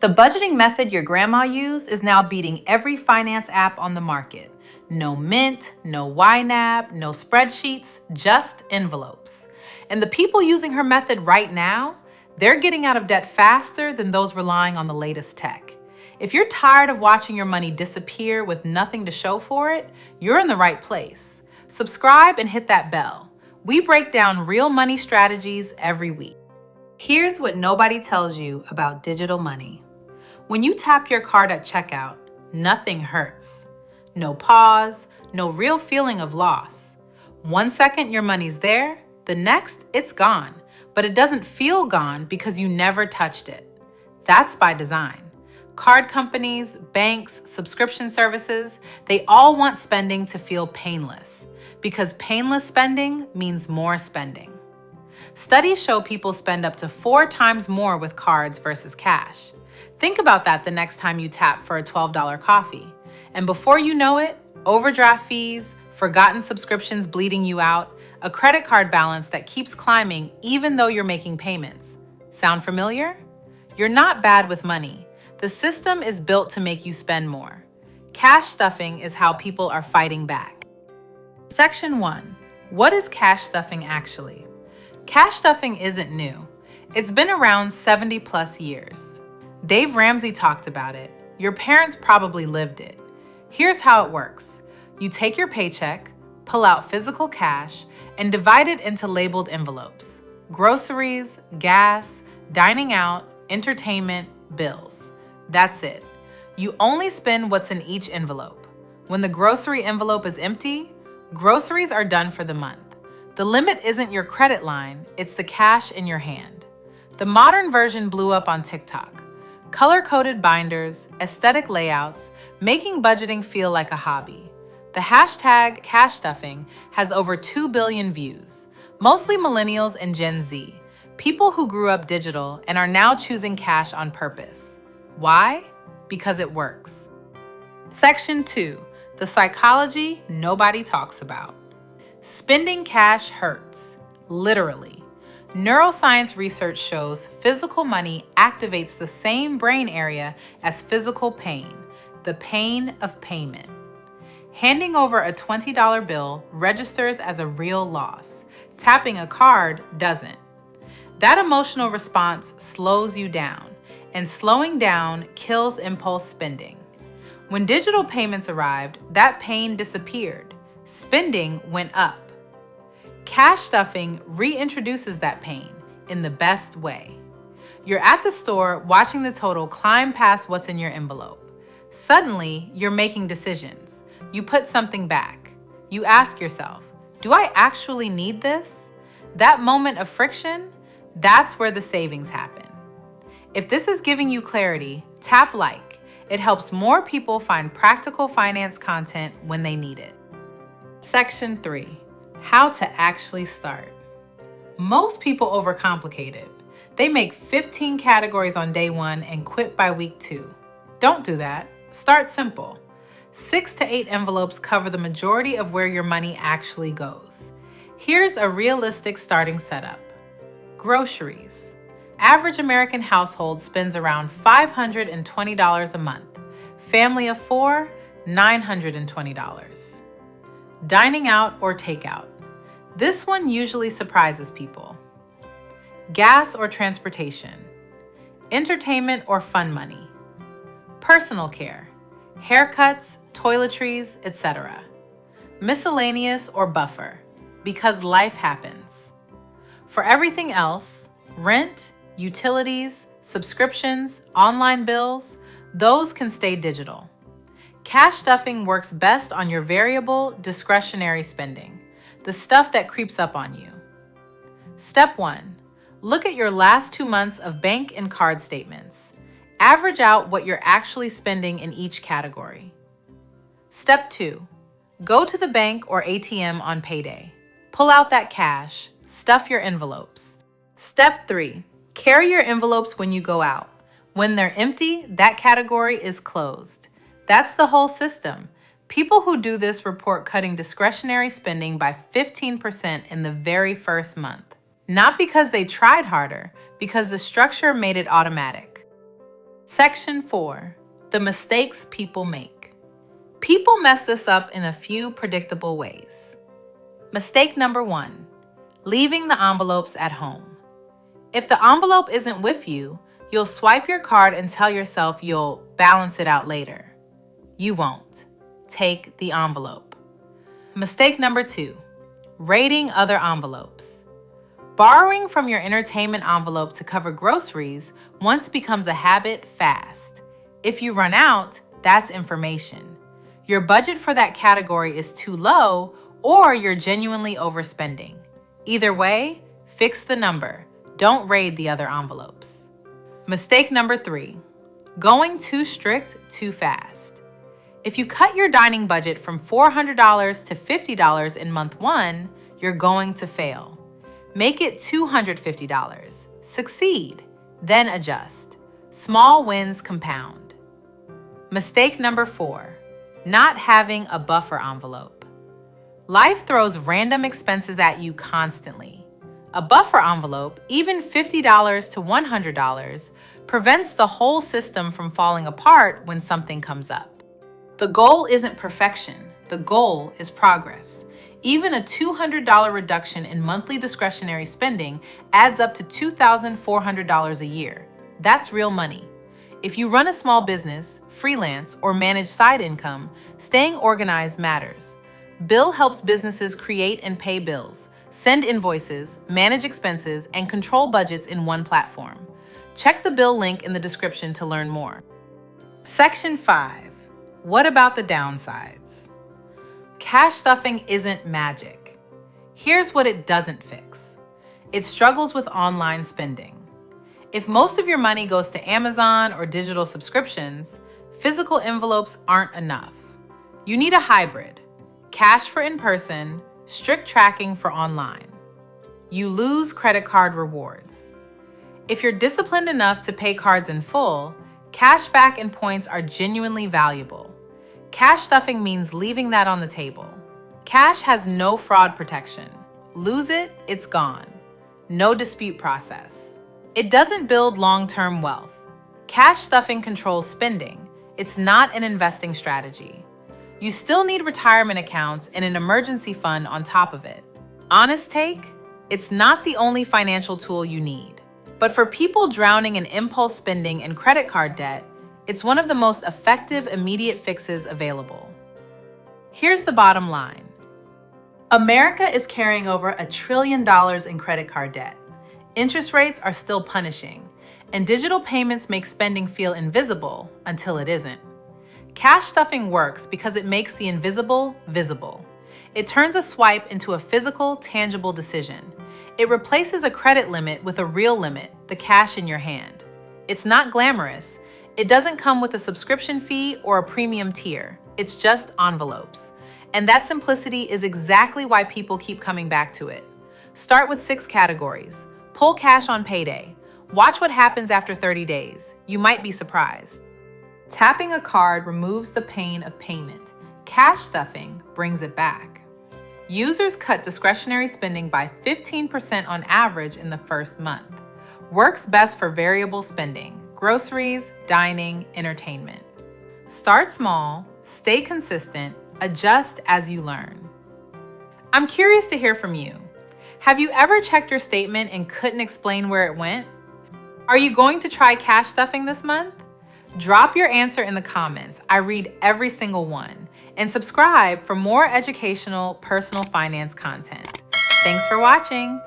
The budgeting method your grandma used is now beating every finance app on the market. No Mint, no YNAB, no spreadsheets, just envelopes. And the people using her method right now, they're getting out of debt faster than those relying on the latest tech. If you're tired of watching your money disappear with nothing to show for it, you're in the right place. Subscribe and hit that bell. We break down real money strategies every week. Here's what nobody tells you about digital money. When you tap your card at checkout, nothing hurts. No pause, no real feeling of loss. 1 second your money's there, the next it's gone, but it doesn't feel gone because you never touched it. That's by design. Card companies, banks, subscription services, they all want spending to feel painless because painless spending means more spending. Studies show people spend up to 4 times more with cards versus cash. Think about that the next time you tap for a $12 coffee. And before you know it, overdraft fees, forgotten subscriptions bleeding you out, a credit card balance that keeps climbing even though you're making payments. Sound familiar? You're not bad with money. The system is built to make you spend more. Cash stuffing is how people are fighting back. Section 1. What is cash stuffing actually? Cash stuffing isn't new. It's been around 70 plus years. Dave Ramsey talked about it. Your parents probably lived it. Here's how it works. You take your paycheck, pull out physical cash, and divide it into labeled envelopes. Groceries, gas, dining out, entertainment, bills. That's it. You only spend what's in each envelope. When the grocery envelope is empty, groceries are done for the month. The limit isn't your credit line, it's the cash in your hand. The modern version blew up on TikTok. Color-coded binders, aesthetic layouts, making budgeting feel like a hobby. The hashtag cash stuffing has over 2 billion views, mostly millennials and Gen Z, people who grew up digital and are now choosing cash on purpose. Why? Because it works. Section 2. The psychology nobody talks about. Spending cash hurts, literally. Neuroscience research shows physical money activates the same brain area as physical pain, the pain of payment. Handing over a $20 bill registers as a real loss. Tapping a card doesn't. That emotional response slows you down, and slowing down kills impulse spending. When digital payments arrived, that pain disappeared. Spending went up. Cash stuffing reintroduces that pain in the best way. You're at the store watching the total climb past what's in your envelope. Suddenly, you're making decisions. You put something back. You ask yourself, do I actually need this? That moment of friction, that's where the savings happen. If this is giving you clarity, tap like. It helps more people find practical finance content when they need it. Section 3. How to actually start. Most people overcomplicate it. They make 15 categories on day 1 and quit by week 2. Don't do that. Start simple. 6 to 8 envelopes cover the majority of where your money actually goes. Here's a realistic starting setup. Groceries. Average American household spends around $520 a month. Family of 4, $920. Dining out or takeout. This one usually surprises people. Gas or transportation. Entertainment or fun money. Personal care. Haircuts, toiletries, etc. Miscellaneous or buffer, because life happens. For everything else, rent, utilities, subscriptions, online bills, those can stay digital. Cash stuffing works best on your variable, discretionary spending, the stuff that creeps up on you. Step 1. Look at your last 2 months of bank and card statements. Average out what you're actually spending in each category. Step 2. Go to the bank or ATM on payday. Pull out that cash. Stuff your envelopes. Step 3. Carry your envelopes when you go out. When they're empty, that category is closed. That's the whole system. People who do this report cutting discretionary spending by 15% in the very first month. Not because they tried harder, because the structure made it automatic. Section 4. The mistakes people make. People mess this up in a few predictable ways. Mistake number 1. Leaving the envelopes at home. If the envelope isn't with you, you'll swipe your card and tell yourself you'll balance it out later. You won't. Take the envelope. Mistake number 2. Raiding other envelopes. Borrowing from your entertainment envelope to cover groceries once becomes a habit fast. If you run out, that's information. Your budget for that category is too low, or you're genuinely overspending. Either way, fix the number. Don't raid the other envelopes. Mistake number 3. Going too strict too fast. If you cut your dining budget from $400 to $50 in month 1, you're going to fail. Make it $250. Succeed, then adjust. Small wins compound. Mistake number 4. Not having a buffer envelope. Life throws random expenses at you constantly. A buffer envelope, even $50 to $100, prevents the whole system from falling apart when something comes up. The goal isn't perfection. The goal is progress. Even a $200 reduction in monthly discretionary spending adds up to $2,400 a year. That's real money. If you run a small business, freelance, or manage side income, staying organized matters. Bill helps businesses create and pay bills, send invoices, manage expenses, and control budgets in one platform. Check the Bill link in the description to learn more. Section 5. What about the downsides? Cash stuffing isn't magic. Here's what it doesn't fix. It struggles with online spending. If most of your money goes to Amazon or digital subscriptions, physical envelopes aren't enough. You need a hybrid. Cash for in-person, strict tracking for online. You lose credit card rewards. If you're disciplined enough to pay cards in full, cashback and points are genuinely valuable. Cash stuffing means leaving that on the table. Cash has no fraud protection. Lose it, it's gone. No dispute process. It doesn't build long-term wealth. Cash stuffing controls spending. It's not an investing strategy. You still need retirement accounts and an emergency fund on top of it. Honest take? It's not the only financial tool you need. But for people drowning in impulse spending and credit card debt, it's one of the most effective immediate fixes available. Here's the bottom line. America is carrying over $1 trillion in credit card debt. Interest rates are still punishing, and digital payments make spending feel invisible until it isn't. Cash stuffing works because it makes the invisible visible. It turns a swipe into a physical, tangible decision. It replaces a credit limit with a real limit, the cash in your hand. It's not glamorous. It doesn't come with a subscription fee or a premium tier. It's just envelopes. And that simplicity is exactly why people keep coming back to it. Start with 6 categories. Pull cash on payday. Watch what happens after 30 days. You might be surprised. Tapping a card removes the pain of payment. Cash stuffing brings it back. Users cut discretionary spending by 15% on average in the first month. Works best for variable spending. Groceries, dining, entertainment. Start small, stay consistent, adjust as you learn. I'm curious to hear from you. Have you ever checked your statement and couldn't explain where it went? Are you going to try cash stuffing this month? Drop your answer in the comments. I read every single one. And subscribe for more educational personal finance content. Thanks for watching.